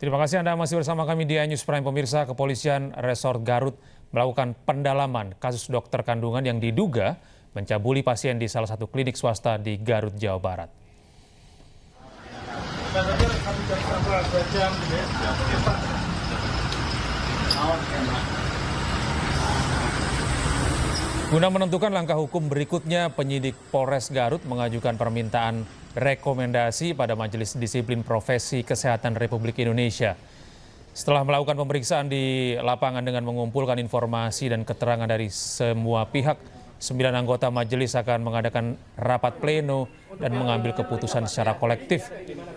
Terima kasih Anda masih bersama kami di iNews Prime. Pemirsa, Kepolisian Resort Garut melakukan pendalaman kasus dokter kandungan yang diduga mencabuli pasien di salah satu klinik swasta di Garut, Jawa Barat. Guna menentukan langkah hukum berikutnya, penyidik Polres Garut mengajukan permintaan rekomendasi pada Majelis Disiplin Profesi Kesehatan Republik Indonesia. Setelah melakukan pemeriksaan di lapangan dengan mengumpulkan informasi dan keterangan dari semua pihak, 9 anggota majelis akan mengadakan rapat pleno dan mengambil keputusan secara kolektif.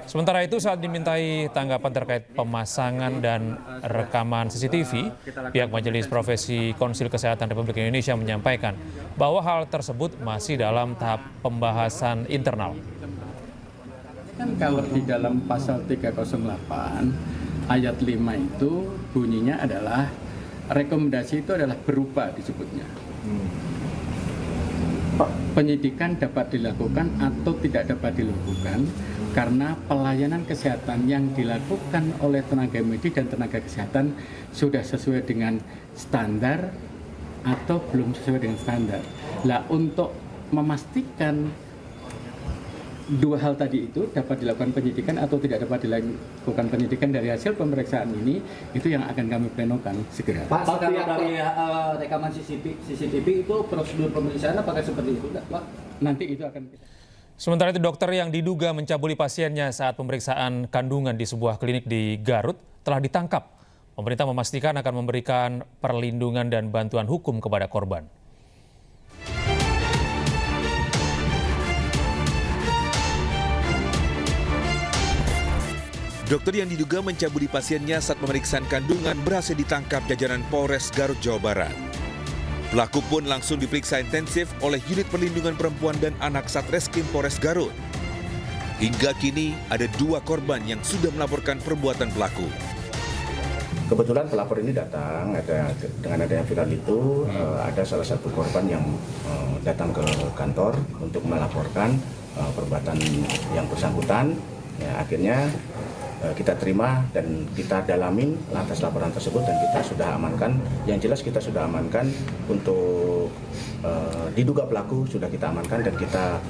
Sementara itu, saat dimintai tanggapan terkait pemasangan dan rekaman CCTV, pihak Majelis Profesi Konsil Kesehatan Republik Indonesia menyampaikan bahwa hal tersebut masih dalam tahap pembahasan internal. Kan kalau di dalam pasal 308 ayat 5 itu bunyinya adalah rekomendasi itu adalah berupa disebutnya. Penyidikan dapat dilakukan atau tidak dapat dilakukan karena pelayanan kesehatan yang dilakukan oleh tenaga medis dan tenaga kesehatan sudah sesuai dengan standar atau belum sesuai dengan standar. Nah, untuk memastikan dua hal tadi itu dapat dilakukan penyidikan atau tidak dapat dilakukan penyidikan dari hasil pemeriksaan ini, itu yang akan kami plenokan segera. Pak, kalau dari rekaman CCTV itu prosedur pemeriksaan apakah seperti itu, Pak? Nanti itu akan kita... Sementara itu, dokter yang diduga mencabuli pasiennya saat pemeriksaan kandungan di sebuah klinik di Garut telah ditangkap. Pemerintah memastikan akan memberikan perlindungan dan bantuan hukum kepada korban. Dokter yang diduga mencabuli pasiennya saat pemeriksaan kandungan berhasil ditangkap jajaran Polres Garut, Jawa Barat. Pelaku pun langsung diperiksa intensif oleh Unit Perlindungan Perempuan dan Anak Satreskrim Polres Garut. Hingga kini ada 2 korban yang sudah melaporkan perbuatan pelaku. Kebetulan pelapor ini datang, dengan adanya viral itu, ada salah satu korban yang datang ke kantor untuk melaporkan perbuatan yang bersangkutan. Ya, akhirnya kita terima dan kita dalamin atas laporan tersebut dan kita sudah amankan. Yang jelas kita sudah amankan untuk diduga pelaku sudah kita amankan, dan kita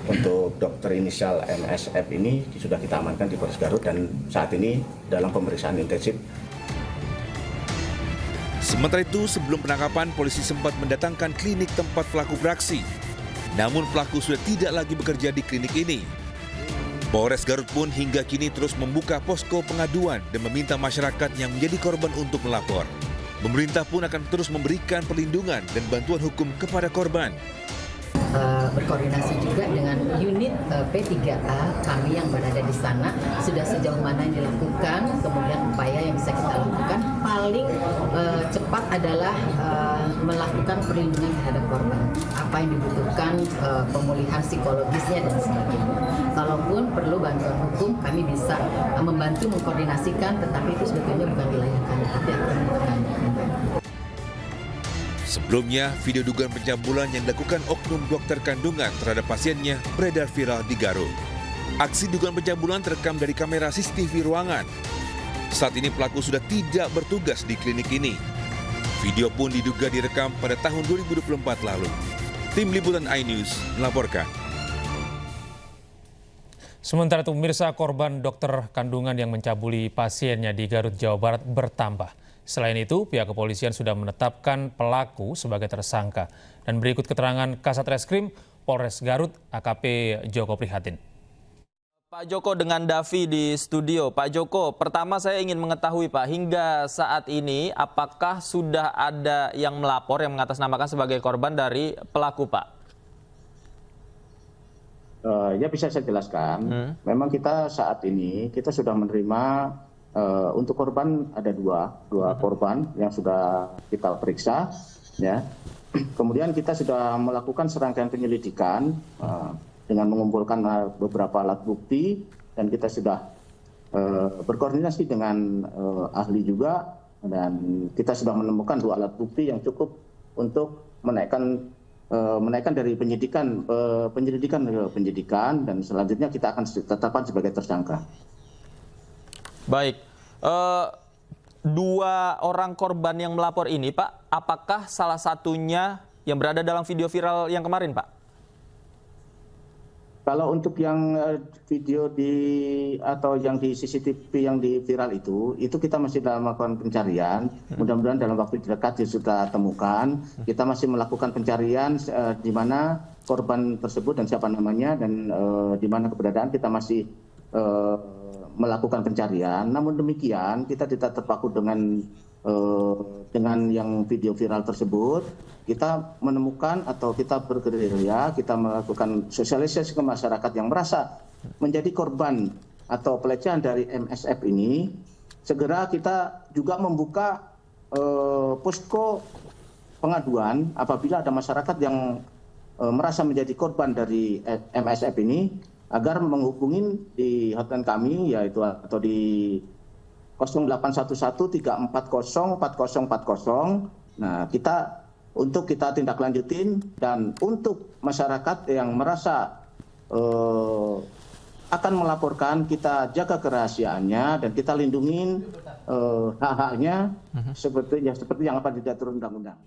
untuk dokter inisial MSF ini sudah kita amankan di Polres Garut dan saat ini dalam pemeriksaan intensif. Sementara itu, sebelum penangkapan, polisi sempat mendatangkan klinik tempat pelaku beraksi. Namun pelaku sudah tidak lagi bekerja di klinik ini. Polres Garut pun hingga kini terus membuka posko pengaduan dan meminta masyarakat yang menjadi korban untuk melapor. Pemerintah pun akan terus memberikan perlindungan dan bantuan hukum kepada korban. Berkoordinasi juga dengan unit P3A kami yang berada di sana, sudah sejauh mana yang dilakukan, kemudian upaya yang bisa kita lakukan paling cepat adalah melakukan perlindungan terhadap korban, apa yang dibutuhkan, pemulihan psikologisnya dan sebagainya. Kalaupun perlu bantuan hukum, kami bisa membantu mengkoordinasikan, tetapi itu sebetulnya bukan wilayah kami, tapi akan melakukan. Sebelumnya, video dugaan pencabulan yang dilakukan oknum dokter kandungan terhadap pasiennya beredar viral di Garut. Aksi dugaan pencabulan terekam dari kamera CCTV ruangan. Saat ini pelaku sudah tidak bertugas di klinik ini. Video pun diduga direkam pada tahun 2024 lalu. Tim Liputan iNews melaporkan. Sementara itu, pemirsa, korban dokter kandungan yang mencabuli pasiennya di Garut, Jawa Barat bertambah. Selain itu, pihak kepolisian sudah menetapkan pelaku sebagai tersangka. Dan berikut keterangan Kasat Reskrim Polres Garut, AKP Joko Prihatin. Pak Joko dengan Davi di studio. Pak Joko, pertama saya ingin mengetahui Pak, hingga saat ini apakah sudah ada yang melapor yang mengatasnamakan sebagai korban dari pelaku Pak? Ya bisa saya jelaskan. Memang kita saat ini kita sudah menerima untuk korban ada dua korban yang sudah kita periksa, ya. Kemudian kita sudah melakukan serangkaian penyelidikan dengan mengumpulkan beberapa alat bukti, dan kita sudah berkoordinasi dengan ahli juga, dan kita sudah menemukan 2 alat bukti yang cukup untuk menaikkan dari penyelidikan ke penyidikan, dan selanjutnya kita akan tetapkan sebagai tersangka. Baik, Dua orang korban yang melapor ini, Pak, apakah salah satunya yang berada dalam video viral yang kemarin, Pak? Kalau untuk yang video atau yang di CCTV yang di viral itu kita masih dalam melakukan pencarian. Mudah-mudahan dalam waktu dekat sudah temukan. Kita masih melakukan pencarian di mana korban tersebut dan siapa namanya dan di mana keberadaan kita masih melakukan pencarian. Namun demikian kita tidak terpaku dengan yang video viral tersebut. Kita menemukan atau kita bergerilya, kita melakukan sosialisasi ke masyarakat yang merasa menjadi korban atau pelecehan dari MSF ini. Segera kita juga membuka posko pengaduan apabila ada masyarakat yang merasa menjadi korban dari MSF ini, agar menghubungi di hotline kami yaitu atau di 0811 340 4040. Nah, kita tindak lanjutin, dan untuk masyarakat yang merasa akan melaporkan, kita jaga kerahasiaannya dan kita lindungin hak-haknya seperti yang apa diatur undang-undang.